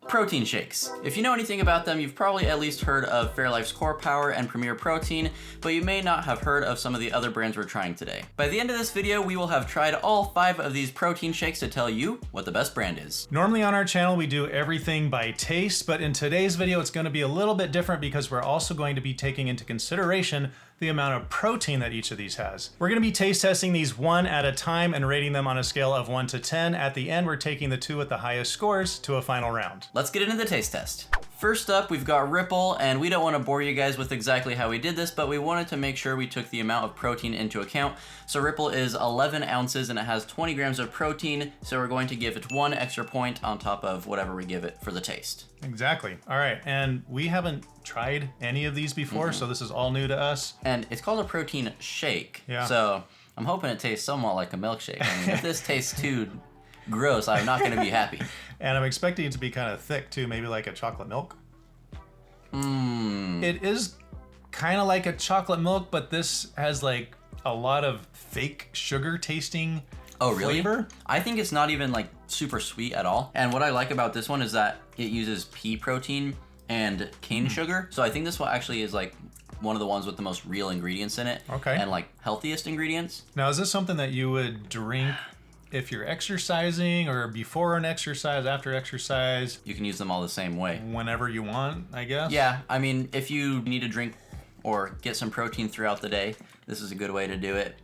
Protein shakes. If you know anything about them, you've probably at least heard of Fairlife's Core Power and Premier Protein, but you may not have heard of some of the other brands we're trying today. By the end of this video, we will have tried all 5 of these protein shakes to tell you what the best brand is. Normally on our channel, we do everything by taste, but in today's video, it's going to be a little bit different because we're also going to be taking into consideration the amount of protein that each of these has. We're going to be taste testing these one at a time and rating them on a scale of 1 to 10. At the end, we're taking the 2 with the highest scores to a final round. Let's get into the taste test. First up, we've got Ripple, and we don't want to bore you guys with exactly how we did this, but we wanted to make sure we took the amount of protein into account. So Ripple is 11 ounces and it has 20 grams of protein, so we're going to give it 1 extra point on top of whatever we give it for the taste. Exactly. All right, and we haven't tried any of these before, so this is all new to us. And it's called a protein shake, Yeah. So I'm hoping it tastes somewhat like a milkshake. I mean, if this tastes too gross, I'm not going to be happy. And I'm expecting it to be kind of thick too, maybe like a chocolate milk. It is kind of like a chocolate milk, but this has like a lot of fake sugar tasting flavor. I think it's not even like super sweet at all. And what I like about this one is that it uses pea protein and cane sugar. So I think this one actually is like one of the ones with the most real ingredients in it. Okay. And like healthiest ingredients. Now, is this something that you would drink if you're exercising or before an exercise, after exercise? You can use them all the same way. Whenever you want, I guess? Yeah, I mean, if you need to drink or get some protein throughout the day, this is a good way to do it.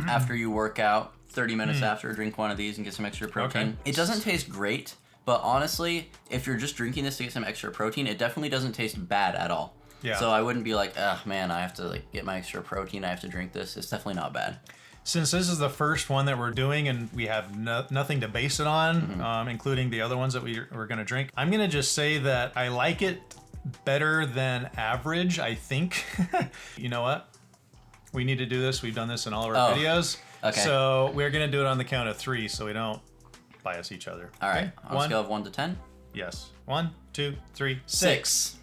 After you work out, 30 minutes after, drink one of these and get some extra protein. Okay. It doesn't taste great, but honestly, if you're just drinking this to get some extra protein, it definitely doesn't taste bad at all. Yeah. So I wouldn't be like, oh man, I have to like get my extra protein, I have to drink this. It's definitely not bad. Since this is the first one that we're doing and we have nothing to base it on, including the other ones that we're going to drink, I'm going to just say that I like it better than average, I think. You know what? We need to do this. We've done this in all of our videos. Okay. So we're going to do it on the count of 3 so we don't bias each other. All right. Okay? On a scale of 1 to 10? Yes. 1, 2, 3, 6.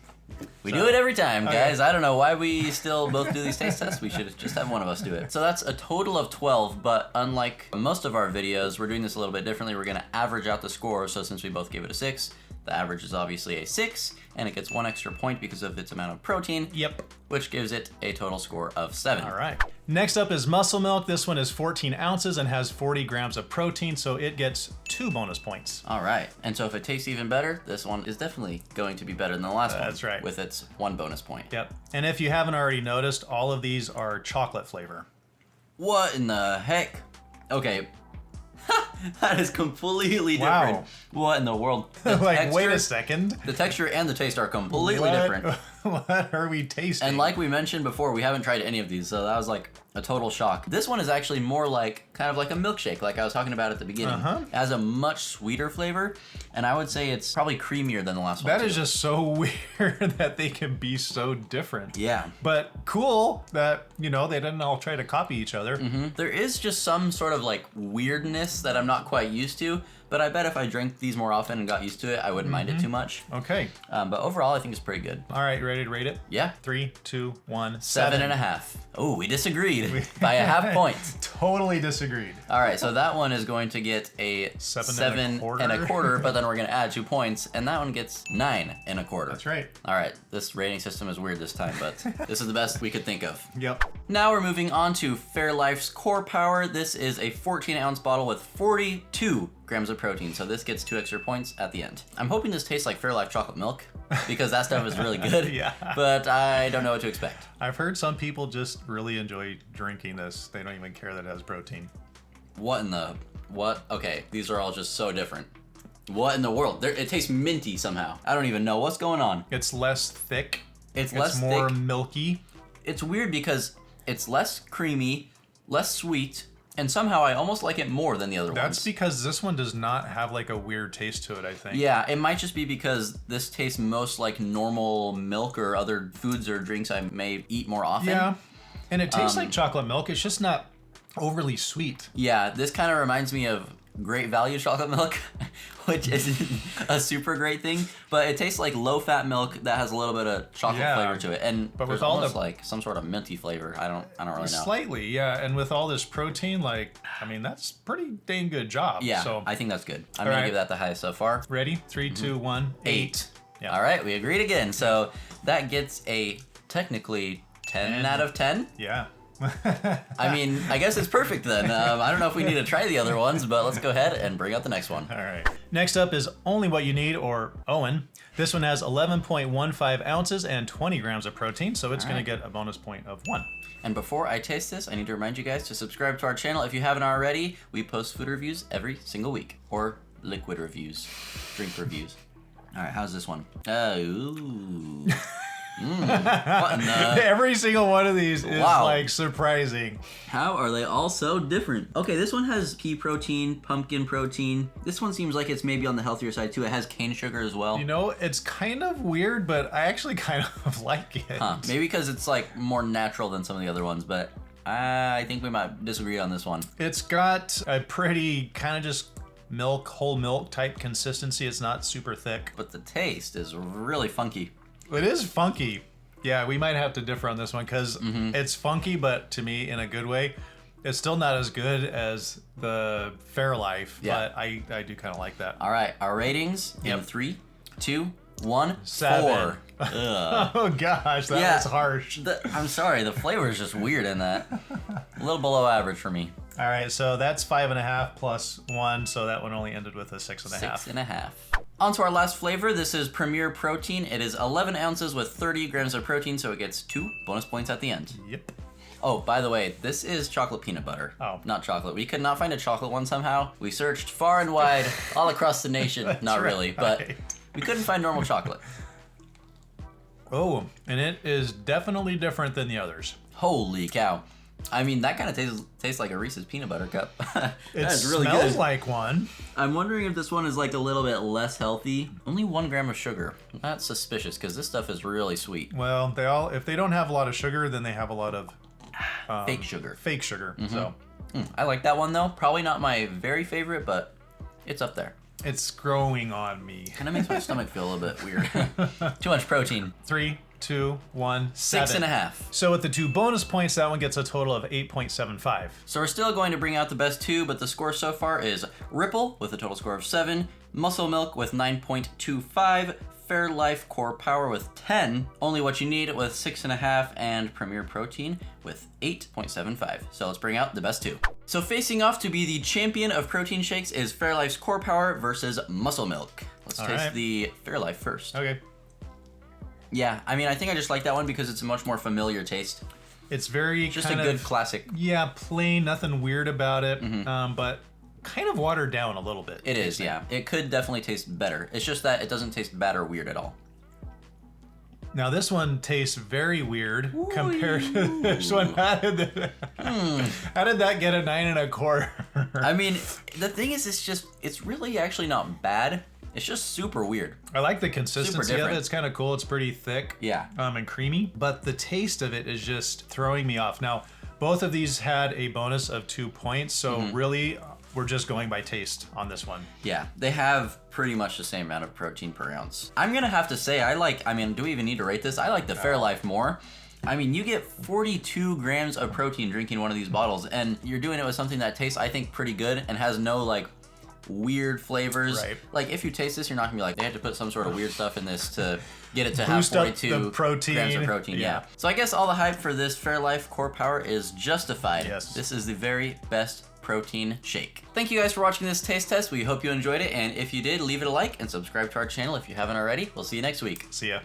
We do it every time, guys. I don't know why we still both do these taste tests. We should just have one of us do it. So that's a total of 12, but unlike most of our videos, we're doing this a little bit differently. We're going to average out the score. So since we both gave it a 6, the average is obviously a 6, and it gets 1 extra point because of its amount of protein. Yep. Which gives it a total score of 7. All right. Next up is Muscle Milk. This one is 14 ounces and has 40 grams of protein, so it gets 2 bonus points. All right. And so if it tastes even better, this one is definitely going to be better than the last one. That's right. With its 1 bonus point. Yep. And if you haven't already noticed, all of these are chocolate flavor. What in the heck? Okay. That is completely different. Wow. What in the world? The Like, texture, wait a second. The texture and the taste are completely different. What are we tasting? And like we mentioned before, we haven't tried any of these, so that was like a total shock. This one is actually more like, kind of like a milkshake, like I was talking about at the beginning. It has a much sweeter flavor, and I would say it's probably creamier than the last one. That is just so weird that they can be so different. Yeah. But cool that, you know, they didn't all try to copy each other. There is just some sort of like weirdness that I'm not quite used to, but I bet if I drank these more often and got used to it, I wouldn't mind it too much. Okay. But overall, I think it's pretty good. All right, you ready to rate it? Yeah. 3, 2, 1, 7.5. Oh, we disagreed by a half point. Totally disagreed. All right, so that one is going to get a 7 and a quarter, but then we're going to add 2 points, and that one gets 9 and a quarter. That's right. All right, this rating system is weird this time, but this is the best we could think of. Yep. Now we're moving on to Fairlife's Core Power. This is a 14-ounce bottle with 42 grams of protein, so this gets 2 extra points at the end. I'm hoping this tastes like Fairlife chocolate milk, because that stuff is really good, Yeah. but I don't know what to expect. I've heard some people just really enjoy drinking this. They don't even care that it has protein. What in the... What? Okay, these are all just so different. What in the world? It tastes minty somehow. I don't even know what's going on. It's less thick. It's less more thick. milky. It's weird because it's less creamy, less sweet, and somehow I almost like it more than the other ones. That's because this one does not have like a weird taste to it, I think. Yeah, it might just be because this tastes most like normal milk or other foods or drinks I may eat more often. Yeah, and it tastes like chocolate milk. It's just not overly sweet. Yeah, this kind of reminds me of great value chocolate milk, which isn't a super great thing, but it tastes like low-fat milk that has a little bit of chocolate flavor to it, and but there's with all almost like some sort of minty flavor. I don't really know. Slightly, yeah, and with all this protein, like, I mean, that's pretty dang good job. Yeah, so I think that's good. I'm gonna give that the highest so far. Ready? 3, 2, 1, 8. Yeah. All right, we agreed again. So that gets a technically 10 out of 10. Yeah. I mean, I guess it's perfect then. I don't know if we need to try the other ones, but let's go ahead and bring out the next one. All right. Next up is Only What You Need, or Owen. This one has 11.15 ounces and 20 grams of protein, so it's going to get a bonus point of 1. And before I taste this, I need to remind you guys to subscribe to our channel if you haven't already. We post food reviews every single week, or liquid reviews, drink reviews. All right, how's this one? Ooh. What in the... Every single one of these is like surprising. How are they all so different? Okay, this one has pea protein, pumpkin protein. This one seems like it's maybe on the healthier side too. It has cane sugar as well. You know, it's kind of weird, but I actually kind of like it. Huh, maybe because it's like more natural than some of the other ones, but I think we might disagree on this one. It's got a pretty kind of just whole milk type consistency. It's not super thick. But the taste is really funky. It is funky. Yeah, we might have to differ on this one because it's funky, but to me, in a good way. It's still not as good as the Fairlife, but I do kind of like that. All right, our ratings in 3, 2, 1, 7. 4. Oh gosh, that was harsh. I'm sorry, the flavor is just weird in that. A little below average for me. All right, so that's 5.5 plus 1, so that one only ended with a 6.5. 6.5. On to our last flavor. This is Premier Protein. It is 11 ounces with 30 grams of protein, so it gets 2 bonus points at the end. Yep. Oh, by the way, this is chocolate peanut butter. Oh. Not chocolate. We could not find a chocolate one somehow. We searched far and wide, all across the nation. Not really, but we couldn't find normal chocolate. Oh, and it is definitely different than the others. Holy cow. I mean, that kind of tastes like a Reese's peanut butter cup. It really smells like one. I'm wondering if this one is like a little bit less healthy. Only 1 gram of sugar. That's suspicious because this stuff is really sweet. Well, if they don't have a lot of sugar, then they have a lot of fake sugar. Fake sugar. So I like that one though. Probably not my very favorite, but it's up there. It's growing on me. Kind of makes my stomach feel a little bit weird. Too much protein. 3, 2, 1, 7. 6.5. So with the 2 bonus points, that one gets a total of 8.75. So we're still going to bring out the best 2, but the score so far is Ripple with a total score of 7, Muscle Milk with 9.25, Fairlife Core Power with 10, Only What You Need with 6.5, and Premier Protein with 8.75. So let's bring out the best 2. So facing off to be the champion of protein shakes is Fairlife's Core Power versus Muscle Milk. Let's taste the Fairlife first. Okay. Yeah, I mean, I think I just like that one because it's a much more familiar taste. It's very just a good classic. Yeah, plain, nothing weird about it, but kind of watered down a little bit. It is, yeah. It could definitely taste better. It's just that it doesn't taste bad or weird at all. Now this one tastes very weird compared to this one. How did that get a 9.25? I mean, the thing is, it's really actually not bad. It's just super weird. I like the consistency of it. It's kind of cool. It's pretty thick, and creamy, but the taste of it is just throwing me off. Now, both of these had a bonus of 2 points, so really, we're just going by taste on this one. Yeah, they have pretty much the same amount of protein per ounce. I'm gonna have to say, do we even need to rate this? I like the Fairlife more. I mean, you get 42 grams of protein drinking one of these bottles, and you're doing it with something that tastes, I think, pretty good and has no, like, weird flavors. Right. Like, if you taste this, you're not gonna be like, they had to put some sort of weird stuff in this to get it to have 42 grams of protein. Yeah. So I guess all the hype for this Fairlife Core Power is justified. Yes. This is the very best protein shake. Thank you guys for watching this taste test. We hope you enjoyed it, and if you did, leave it a like and subscribe to our channel if you haven't already. We'll see you next week. See ya.